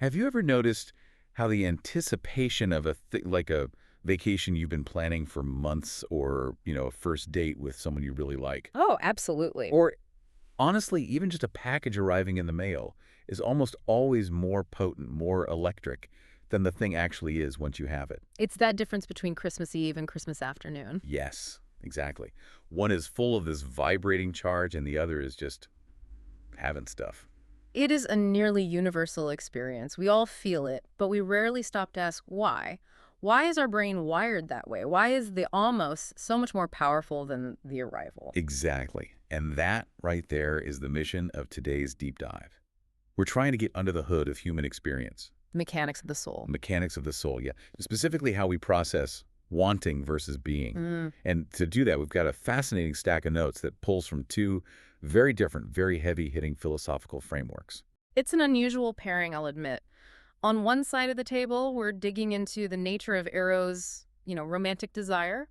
Have you ever noticed how the anticipation of like a vacation you've been planning for months or, a first date with someone you really like, Oh, absolutely. or honestly, even just a package arriving in the mail is almost always more potent, more electric than the thing actually is once you have it? It's that difference between Christmas Eve and Christmas afternoon. Yes, exactly. One is full of this vibrating charge and the other is just having stuff. It is a nearly universal experience. We all feel it, but we rarely stop to ask why. Why is our brain wired that way? Why is the almost so much more powerful than the arrival? Exactly. And that right there is the mission of today's deep dive. We're trying to get under the hood of human experience. Mechanics of the soul. Mechanics of the soul, yeah. Specifically how we process wanting versus being. And to do that, we've got a fascinating stack of notes that pulls from two very different, very heavy-hitting philosophical frameworks. It's an unusual pairing, I'll admit. On one side of the table, we're digging into the nature of Eros, romantic desire,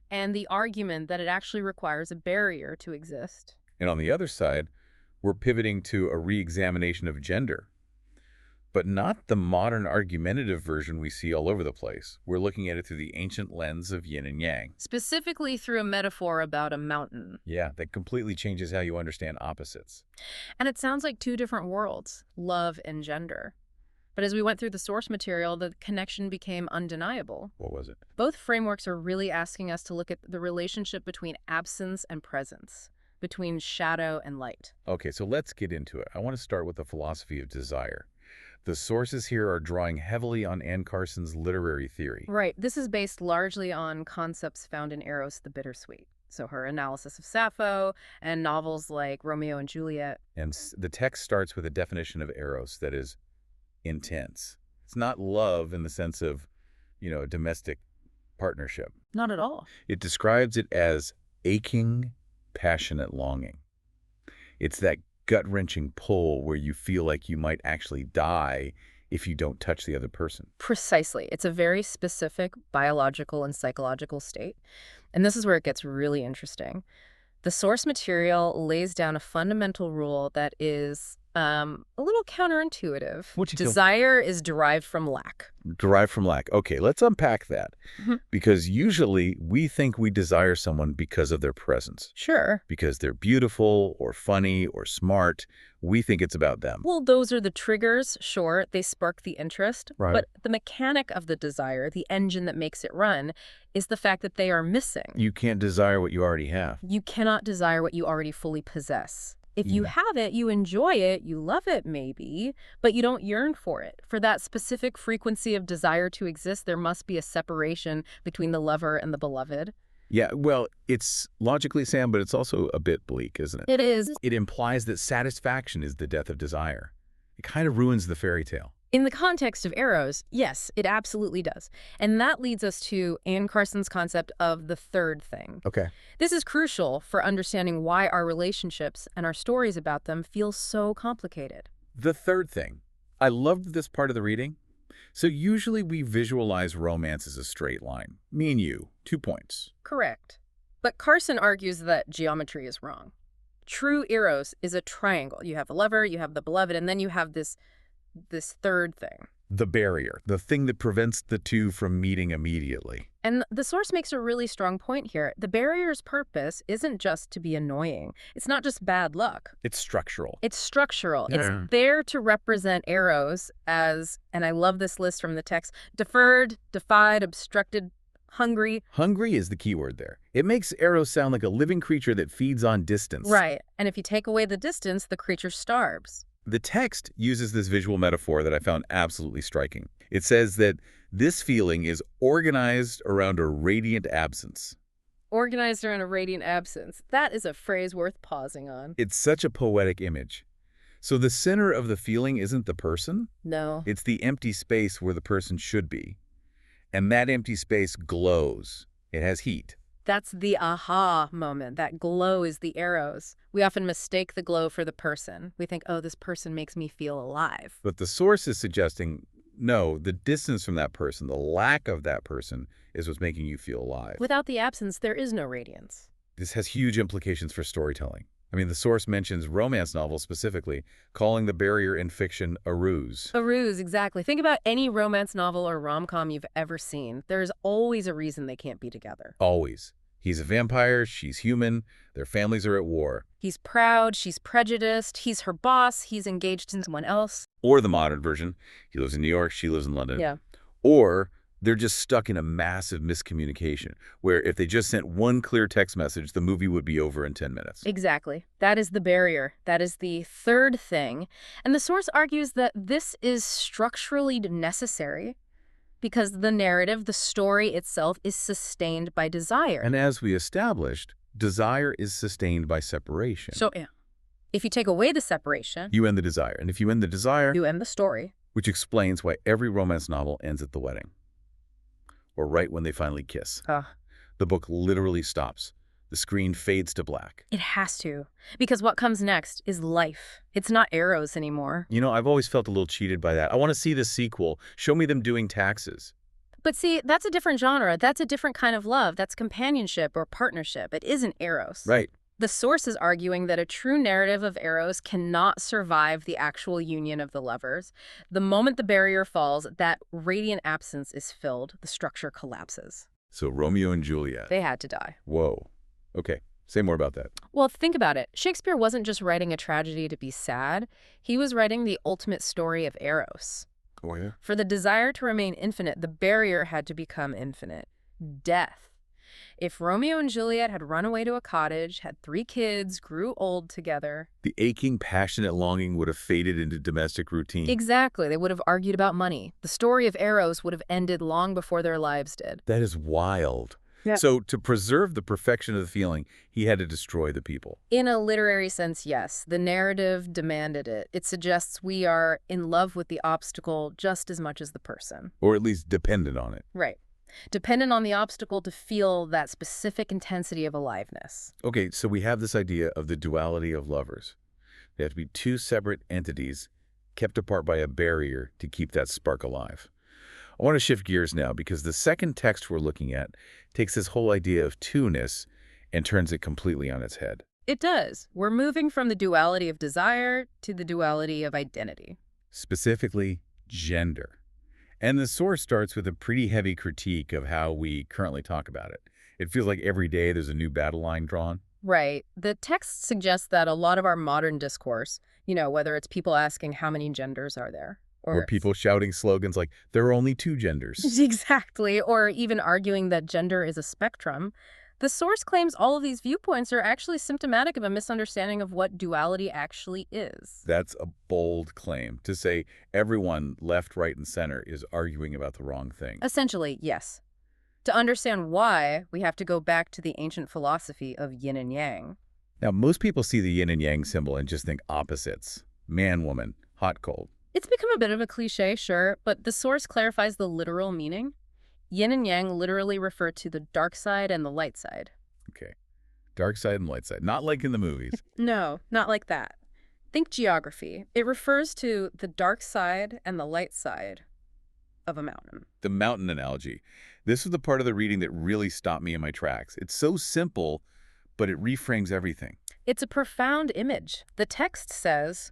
and the argument that it actually requires a barrier to exist. And on the other side, we're pivoting to a re-examination of gender, but not the modern argumentative version we see all over the place. We're looking at it through the ancient lens of yin and yang. Specifically through a metaphor about a mountain. Yeah, that completely changes how you understand opposites. And it sounds like two different worlds, love and gender. But as we went through the source material, the connection became undeniable. What was it? Both frameworks are really asking us to look at the relationship between absence and presence, between shadow and light. Okay, so let's get into it. I want to start with the philosophy of desire. The sources here are drawing heavily on Anne Carson's literary theory. Right. This is based largely on concepts found in Eros the Bittersweet. So her analysis of Sappho and novels like Romeo and Juliet. And the text starts with a definition of Eros that is intense. It's not love in the sense of, a domestic partnership. Not at all. It describes it as aching, passionate longing. It's that gut-wrenching pull where you feel like you might actually die if you don't touch the other person. Precisely. It's a very specific biological and psychological state. And this is where it gets really interesting. The source material lays down a fundamental rule that is a little counterintuitive. Desire is derived from lack. Derived from lack. Okay, let's unpack that. Because usually we think we desire someone because of their presence. Sure. Because they're beautiful or funny or smart. We think it's about them. Well, those are the triggers, sure. They spark the interest. Right. But the mechanic of the desire, the engine that makes it run, is the fact that they are missing. You can't desire what you already have. You cannot desire what you already fully possess. If you have it, you enjoy it, you love it maybe, but you don't yearn for it. For that specific frequency of desire to exist, there must be a separation between the lover and the beloved. Yeah, well, it's logically sound, but it's also a bit bleak, isn't it? It is. It implies that satisfaction is the death of desire. It kind of ruins the fairy tale. In the context of Eros, yes, it absolutely does. And that leads us to Anne Carson's concept of the third thing. Okay. This is crucial for understanding why our relationships and our stories about them feel so complicated. The third thing. I loved this part of the reading. So usually we visualize romance as a straight line. Me and you, 2 points. Correct. But Carson argues that geometry is wrong. True Eros is a triangle. You have the lover, you have the beloved, and then you have this third thing. The barrier, the thing that prevents the two from meeting immediately. And the source makes a really strong point here. The barrier's purpose isn't just to be annoying. It's not just bad luck. It's structural. It's structural. Yeah. It's there to represent Eros as, and I love this list from the text, deferred, defied, obstructed, hungry. Hungry is the key word there. It makes Eros sound like a living creature that feeds on distance. Right. And if you take away the distance, the creature starves. The text uses this visual metaphor that I found absolutely striking. It says that this feeling is organized around a radiant absence. Organized around a radiant absence. That is a phrase worth pausing on. It's such a poetic image. So the center of the feeling isn't the person? No. It's the empty space where the person should be. And that empty space glows. It has heat. That's the aha moment. That glow is the Eros. We often mistake the glow for the person. We think, oh, this person makes me feel alive. But the source is suggesting, no, the distance from that person, the lack of that person, is what's making you feel alive. Without the absence, there is no radiance. This has huge implications for storytelling. I mean, the source mentions romance novels specifically, calling the barrier in fiction a ruse. A ruse, exactly. Think about any romance novel or rom-com you've ever seen. There's always a reason they can't be together. Always. He's a vampire, she's human, their families are at war. He's proud, she's prejudiced, he's her boss, he's engaged to someone else. Or the modern version, he lives in New York, she lives in London. Yeah. Or they're just stuck in a massive miscommunication, where if they just sent one clear text message, the movie would be over in 10 minutes. Exactly. That is the barrier. That is the third thing. And the source argues that this is structurally necessary because the narrative, the story itself, is sustained by desire. And as we established, desire is sustained by separation. So, yeah. If you take away the separation, You end the desire. And if you end the desire, you end the story. which explains why every romance novel ends at the wedding. Or right when they finally kiss. The book literally stops. The screen fades to black. It has to. Because what comes next is life. It's not Eros anymore. You know, I've always felt a little cheated by that. I want to see the sequel. Show me them doing taxes. But see, that's a different genre. That's a different kind of love. That's companionship or partnership. It isn't Eros. Right. The source is arguing that a true narrative of Eros cannot survive the actual union of the lovers. The moment the barrier falls, that radiant absence is filled, the structure collapses. So Romeo and Juliet. They had to die. Whoa. Okay. Say more about that. Well, think about it. Shakespeare wasn't just writing a tragedy to be sad. He was writing the ultimate story of Eros. Oh, yeah? For the desire to remain infinite, the barrier had to become infinite. Death. If Romeo and Juliet had run away to a cottage, had 3 kids, grew old together. The aching, passionate longing would have faded into domestic routine. Exactly. They would have argued about money. The story of Eros would have ended long before their lives did. That is wild. Yeah. So to preserve the perfection of the feeling, he had to destroy the people. In a literary sense, yes. The narrative demanded it. It suggests we are in love with the obstacle just as much as the person. Or at least dependent on it. Right. Dependent on the obstacle to feel that specific intensity of aliveness. Okay, so we have this idea of the duality of lovers. They have to be 2 separate entities kept apart by a barrier to keep that spark alive. I want to shift gears now because the second text we're looking at takes this whole idea of two-ness and turns it completely on its head. It does. We're moving from the duality of desire to the duality of identity. Specifically, gender. And the source starts with a pretty heavy critique of how we currently talk about it. It feels like every day there's a new battle line drawn. Right. The text suggests that a lot of our modern discourse, whether it's people asking how many genders are there, Or people shouting slogans like, there are only 2 genders. Exactly. Or even arguing that gender is a spectrum. The source claims all of these viewpoints are actually symptomatic of a misunderstanding of what duality actually is. That's a bold claim, to say everyone left, right, and center is arguing about the wrong thing. Essentially, yes. To understand why, we have to go back to the ancient philosophy of yin and yang. Now, most people see the yin and yang symbol and just think opposites. Man, woman, hot, cold. It's become a bit of a cliche, sure, but the source clarifies the literal meaning. Yin and yang literally refer to the dark side and the light side. Okay. Dark side and light side. Not like in the movies. No, not like that. Think geography. It refers to the dark side and the light side of a mountain. The mountain analogy. This is the part of the reading that really stopped me in my tracks. It's so simple, but it reframes everything. It's a profound image. The text says,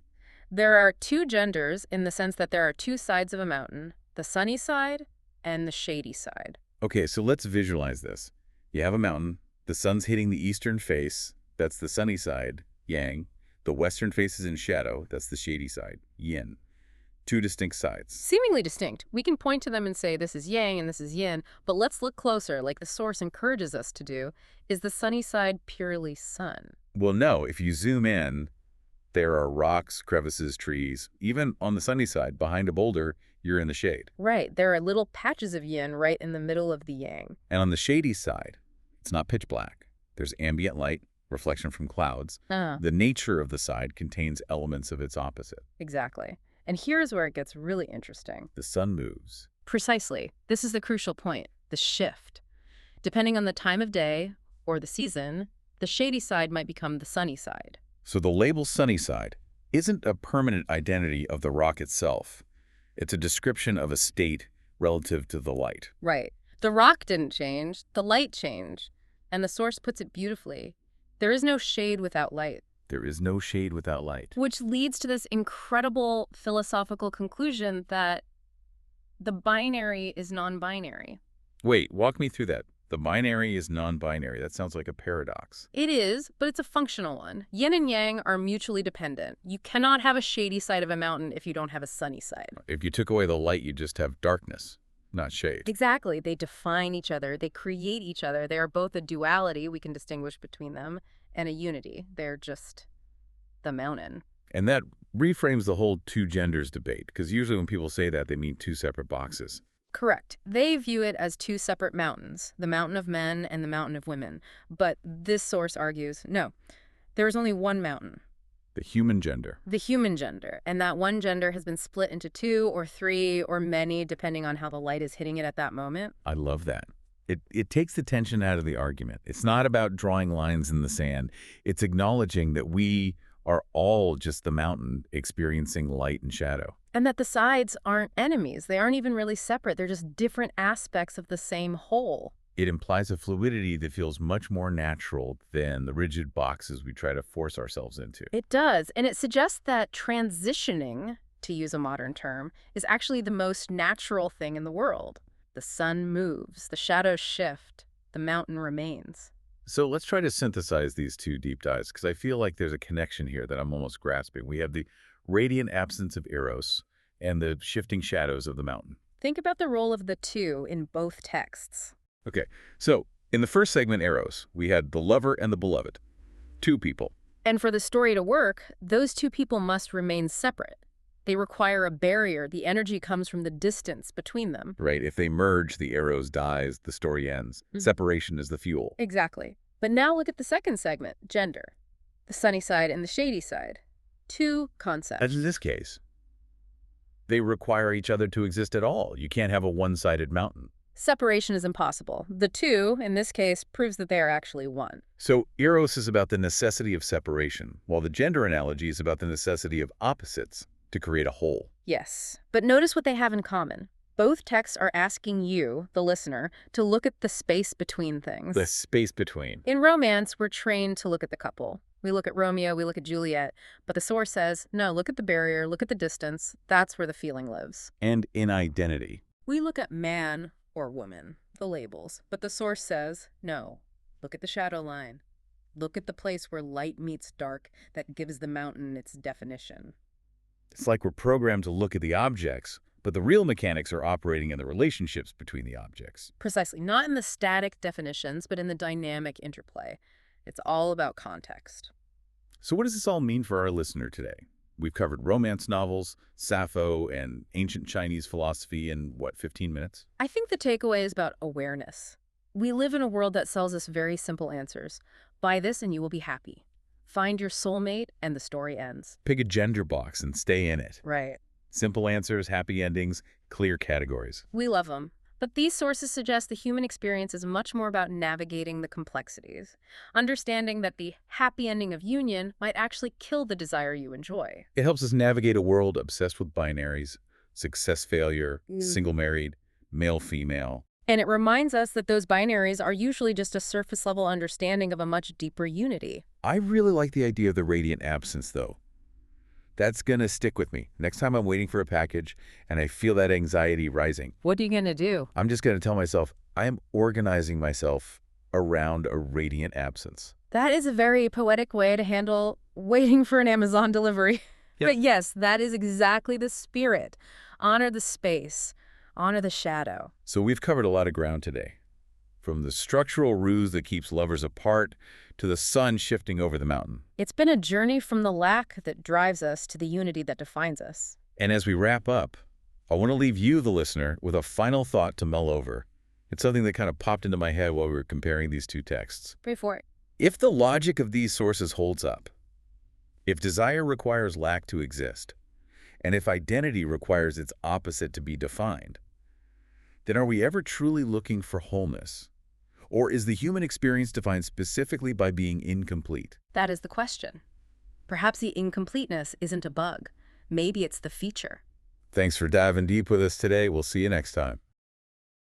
there are 2 genders in the sense that there are 2 sides of a mountain, the sunny side and the shady side. Okay, so let's visualize this. You have a mountain. The sun's hitting the eastern face. That's the sunny side, yang. The western face is in shadow. That's the shady side, yin. 2 distinct sides. Seemingly distinct. We can point to them and say this is yang and this is yin, but let's look closer, like the source encourages us to do. Is the sunny side purely sun? Well, no. If you zoom in, there are rocks, crevices, trees. Even on the sunny side, behind a boulder, you're in the shade. Right. There are little patches of yin right in the middle of the yang. And on the shady side, it's not pitch black. There's ambient light, reflection from clouds. The nature of the side contains elements of its opposite. Exactly. And here's where it gets really interesting. The sun moves. Precisely. This is the crucial point, the shift. Depending on the time of day or the season, the shady side might become the sunny side. So the label sunny side isn't a permanent identity of the rock itself. It's a description of a state relative to the light. Right. The rock didn't change, the light changed. And the source puts it beautifully. There is no shade without light. There is no shade without light. Which leads to this incredible philosophical conclusion that the binary is non-binary. Wait, walk me through that. The binary is non-binary. That sounds like a paradox. It is, but it's a functional one. Yin and Yang are mutually dependent. You cannot have a shady side of a mountain if you don't have a sunny side. If you took away the light, you'd just have darkness, not shade. Exactly. They define each other. They create each other. They are both a duality, we can distinguish between them, and a unity. They're just the mountain. And that reframes the whole two genders debate, because usually when people say that, they mean two separate boxes. Correct. They view it as two separate mountains, the mountain of men and the mountain of women. But this source argues, no, there is only one mountain. The human gender. The human gender. And that one gender has been split into two or three or many, depending on how the light is hitting it at that moment. I love that. It takes the tension out of the argument. It's not about drawing lines in the sand. It's acknowledging that we are all just the mountain experiencing light and shadow. And that the sides aren't enemies. They aren't even really separate. They're just different aspects of the same whole. It implies a fluidity that feels much more natural than the rigid boxes we try to force ourselves into. It does. And it suggests that transitioning, to use a modern term, is actually the most natural thing in the world. The sun moves, the shadows shift, the mountain remains. So let's try to synthesize these two deep dives, because I feel like there's a connection here that I'm almost grasping. We have the radiant absence of Eros and the shifting shadows of the mountain. Think about the role of the two in both texts. Okay, so in the first segment, Eros, we had the lover and the beloved. Two people. And for the story to work, those two people must remain separate. They require a barrier. The energy comes from the distance between them. Right, if they merge, the Eros dies, the story ends. Separation is the fuel. Exactly. But now look at the second segment, gender. The sunny side and the shady side. Two concepts. As in this case, they require each other to exist at all. You can't have a one-sided mountain. Separation is impossible. The two, in this case, proves that they are actually one. So Eros is about the necessity of separation, while the gender analogy is about the necessity of opposites to create a whole. Yes. But notice what they have in common. Both texts are asking you, the listener, to look at the space between things. The space between. In romance, we're trained to look at the couple. We look at Romeo, we look at Juliet, but the source says, no, look at the barrier, look at the distance. That's where the feeling lives. And in identity. We look at man or woman, the labels, but the source says, no, look at the shadow line. Look at the place where light meets dark that gives the mountain its definition. It's like we're programmed to look at the objects, but the real mechanics are operating in the relationships between the objects. Precisely. Not in the static definitions, but in the dynamic interplay. It's all about context. So what does this all mean for our listener today? We've covered romance novels, Sappho, and ancient Chinese philosophy in, 15 minutes? I think the takeaway is about awareness. We live in a world that sells us very simple answers. Buy this and you will be happy. Find your soulmate and the story ends. Pick a gender box and stay in it. Right. Simple answers, happy endings, clear categories. We love them. But these sources suggest the human experience is much more about navigating the complexities, understanding that the happy ending of union might actually kill the desire you enjoy. It helps us navigate a world obsessed with binaries, success, failure, single married, male, female. And it reminds us that those binaries are usually just a surface-level understanding of a much deeper unity. I really like the idea of the radiant absence, though. That's going to stick with me. Next time I'm waiting for a package and I feel that anxiety rising. What are you going to do? I'm just going to tell myself, I am organizing myself around a radiant absence. That is a very poetic way to handle waiting for an Amazon delivery. Yep. But yes, that is exactly the spirit. Honor the space. Honor the shadow. So we've covered a lot of ground today. From the structural ruse that keeps lovers apart to the sun shifting over the mountain. It's been a journey from the lack that drives us to the unity that defines us. And as we wrap up, I want to leave you, the listener, with a final thought to mull over. It's something that kind of popped into my head while we were comparing these two texts. Pray for it. If the logic of these sources holds up, if desire requires lack to exist, and if identity requires its opposite to be defined, then are we ever truly looking for wholeness? Or is the human experience defined specifically by being incomplete? That is the question. Perhaps the incompleteness isn't a bug. Maybe it's the feature. Thanks for diving deep with us today. We'll see you next time.